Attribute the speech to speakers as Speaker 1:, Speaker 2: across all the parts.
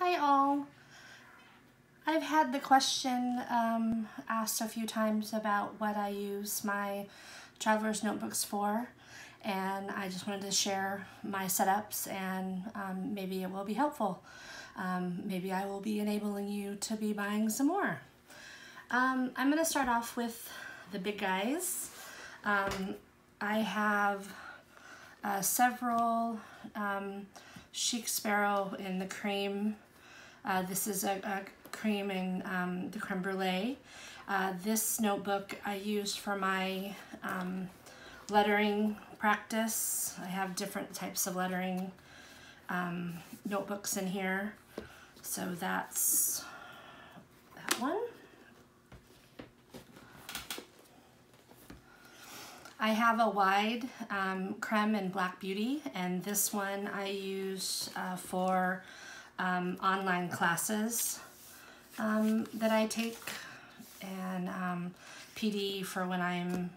Speaker 1: Hi all. I've had the question asked a few times about what I use my traveler's notebooks for, and I just wanted to share my setups, and maybe it will be helpful. Maybe I will be enabling you to be buying some more. I'm going to start off with the big guys. I have several Chic Sparrow in the cream. This is a cream in the creme brulee. This notebook I used for my lettering practice. I have different types of lettering notebooks in here. So that's that one. I have a wide creme in Black Beauty, and this one I use for online classes that I take, and PD for when I'm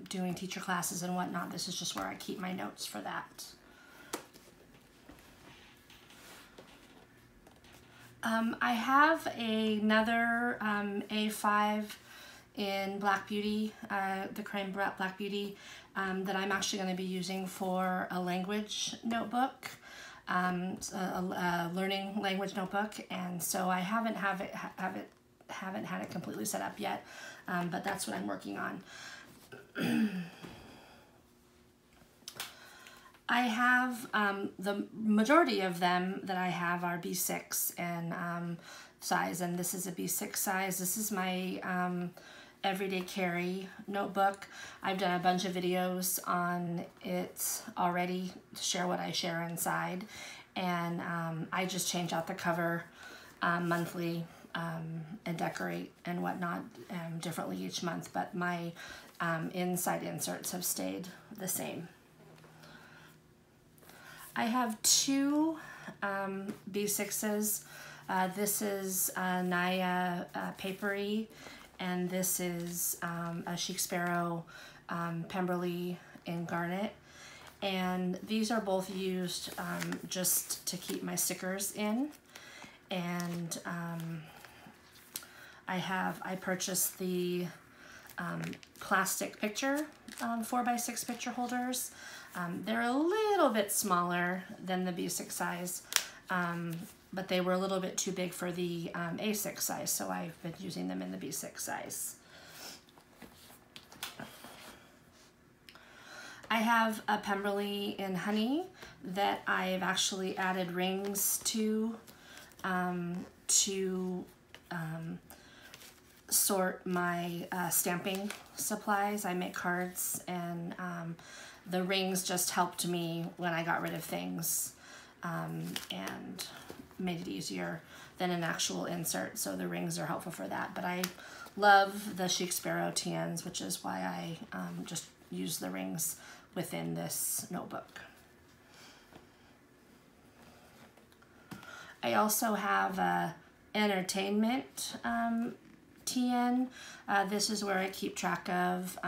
Speaker 1: doing teacher classes and whatnot. This is just where I keep my notes for that. I have another A5 in Black Beauty, the creme Black Beauty, that I'm actually going to be using for a language notebook, a learning language notebook, and so I haven't had it completely set up yet, but that's what I'm working on. I have the majority of them that I have are B6 and size, and this is a B6 size. This is my everyday carry notebook. I've done a bunch of videos on it already to share what I share inside, and I just change out the cover monthly and decorate and whatnot differently each month, but my inside inserts have stayed the same. I have two B6s. This is Naya Papery, and this is a Chic Sparrow Pemberley in Garnet. And these are both used just to keep my stickers in. And I purchased the plastic picture 4x6 picture holders. They're a little bit smaller than the B6 size, but they were a little bit too big for the A6 size, so I've been using them in the B6 size. I have a Pemberley in Honey that I've actually added rings to sort my stamping supplies. I make cards, and the rings just helped me when I got rid of things and made it easier than an actual insert, so the rings are helpful for that. But I love the Chic Sparrow TNs, which is why I just use the rings within this notebook. I also have a entertainment TN. This is where I keep track of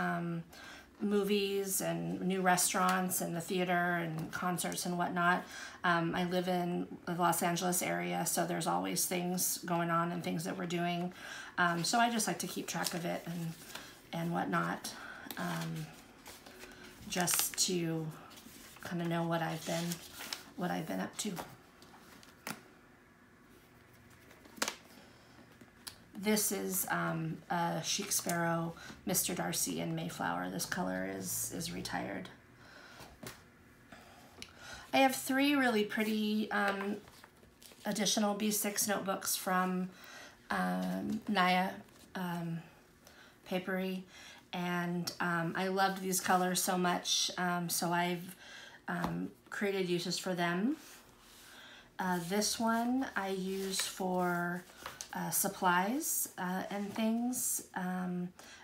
Speaker 1: movies and new restaurants and the theater and concerts and whatnot. I live in the Los Angeles area, so there's always things going on and things that we're doing. So I just like to keep track of it and whatnot, just to kind of know what I've been up to. This is a Chic Sparrow Mr. Darcy in Mayflower. This color is retired. I have three really pretty additional B6 notebooks from Naya Papery, and I loved these colors so much, so I've created uses for them. This one I use for supplies and things,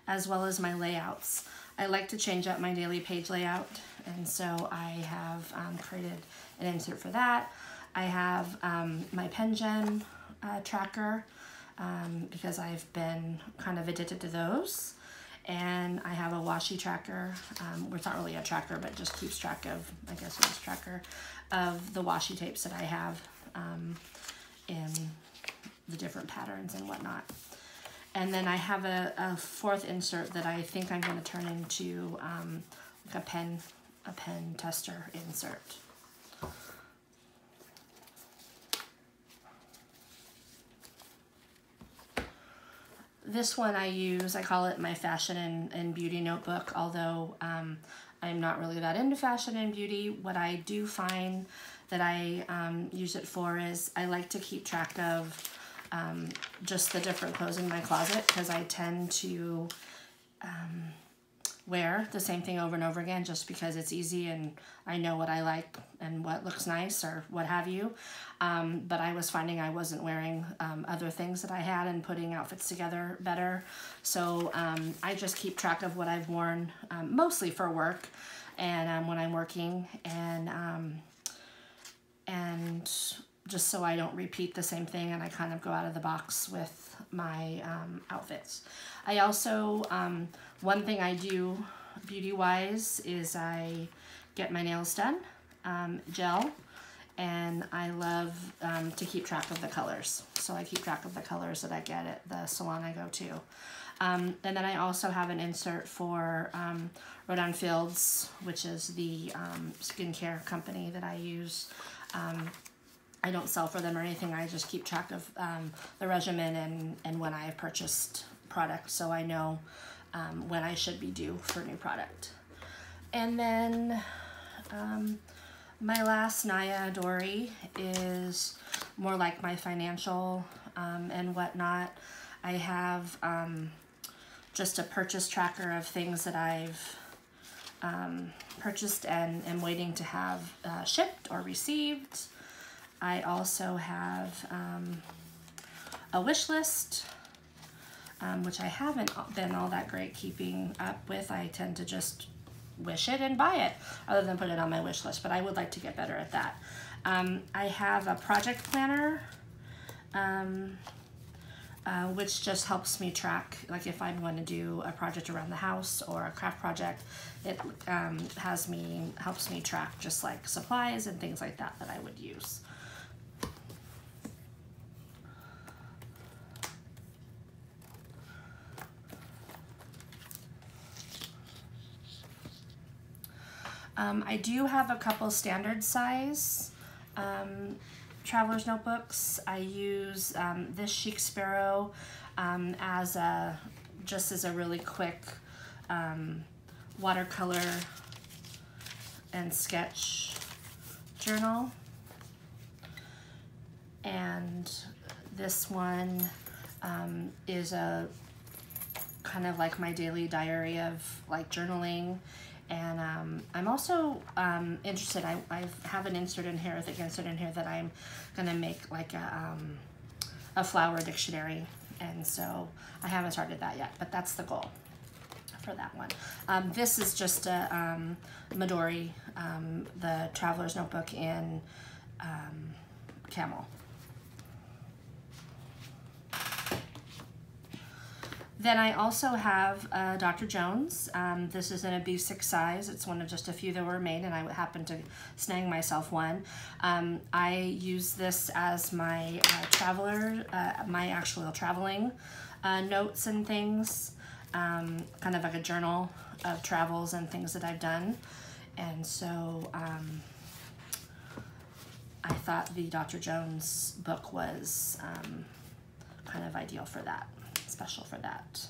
Speaker 1: as well as my layouts. I like to change up my daily page layout, and so I have created an insert for that. I have my PenGen tracker because I've been kind of addicted to those, and I have a washi tracker, well, it's not really a tracker, but just keeps track of, I guess it is tracker, of the washi tapes that I have. in the different patterns and whatnot. And then I have a fourth insert that I think I'm going to turn into like a pen tester insert. This one I call it my fashion and beauty notebook, although I'm not really that into fashion and beauty. What I do find that I use it for is I like to keep track of just the different clothes in my closet, because I tend to wear the same thing over and over again just because it's easy and I know what I like and what looks nice or what have you. But I was finding I wasn't wearing other things that I had and putting outfits together better. So I just keep track of what I've worn, mostly for work and when I'm working, and just so I don't repeat the same thing and I kind of go out of the box with my outfits. I also, one thing I do beauty-wise is I get my nails done, gel, and I love to keep track of the colors. So I keep track of the colors that I get at the salon I go to. And then I also have an insert for Rodan Fields, which is the skincare company that I use. I don't sell for them or anything. I just keep track of the regimen and when I have purchased product, so I know when I should be due for new product. And then my last Naya Dory is more like my financial and whatnot. I have just a purchase tracker of things that I've purchased and am waiting to have shipped or received. I also have a wish list, which I haven't been all that great keeping up with. I tend to just wish it and buy it, other than put it on my wish list, but I would like to get better at that. I have a project planner, which just helps me track, like if I'm going to do a project around the house or a craft project, it helps me track just like supplies and things like that I would use. I do have a couple standard size traveler's notebooks. I use this Chic Sparrow just as a really quick watercolor and sketch journal. And this one is a kind of like my daily diary of like journaling. And I'm also interested, I have an insert in here that I'm gonna make like a flower dictionary. And so I haven't started that yet, but that's the goal for that one. This is just a Midori, the Traveler's Notebook in camel. Then I also have Dr. Jones. This is in a B6 size. It's one of just a few that were made, and I happened to snag myself one. I use this as my my actual traveling notes and things, kind of like a journal of travels and things that I've done. And so I thought the Dr. Jones book was kind of ideal for that. Special for that.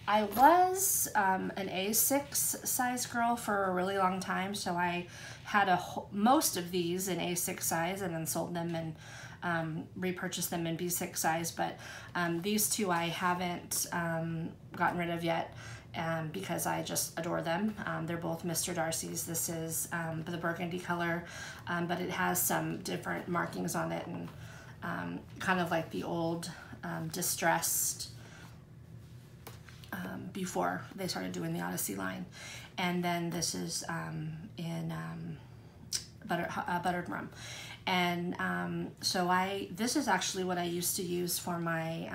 Speaker 1: I was an A6 size girl for a really long time, so I had most of these in A6 size and then sold them and repurchased them in B6 size, but these two I haven't gotten rid of yet because I just adore them. They're both Mr. Darcy's. This is the burgundy color, but it has some different markings on it and kind of like the old distressed before they started doing the Odyssey line. And then this is in buttered rum. And so this is actually what I used to use for my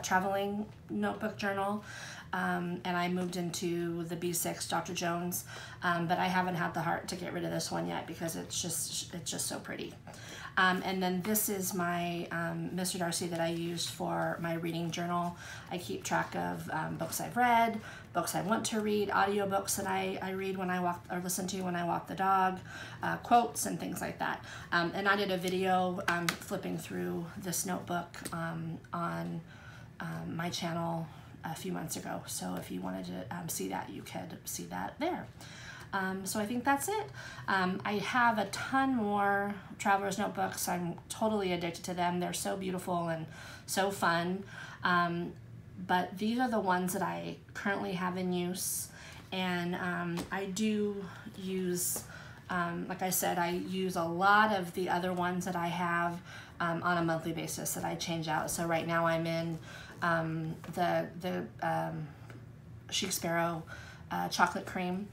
Speaker 1: traveling notebook journal. and I moved into the B6 Dr. Jones, but I haven't had the heart to get rid of this one yet because it's just so pretty. And then this is my Mr. Darcy that I used for my reading journal. I keep track of books I've read, books I want to read, audiobooks that I read when I walk or listen to when I walk the dog, quotes and things like that. And I did a video flipping through this notebook on my channel a few months ago. So if you wanted to see that, you could see that there. So I think that's it. I have a ton more Traveler's Notebooks. I'm totally addicted to them. They're so beautiful and so fun. But these are the ones that I currently have in use. And I do use, like I said, I use a lot of the other ones that I have on a monthly basis that I change out. So right now I'm in the Chic Sparrow chocolate cream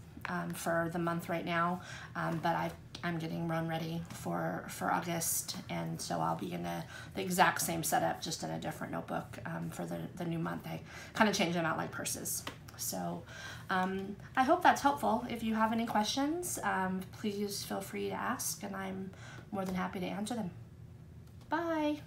Speaker 1: for the month right now, but I'm getting run ready for August, and so I'll be in the exact same setup, just in a different notebook for the new month. I kind of change them out like purses. So I hope that's helpful. If you have any questions, please feel free to ask, and I'm more than happy to answer them. Bye.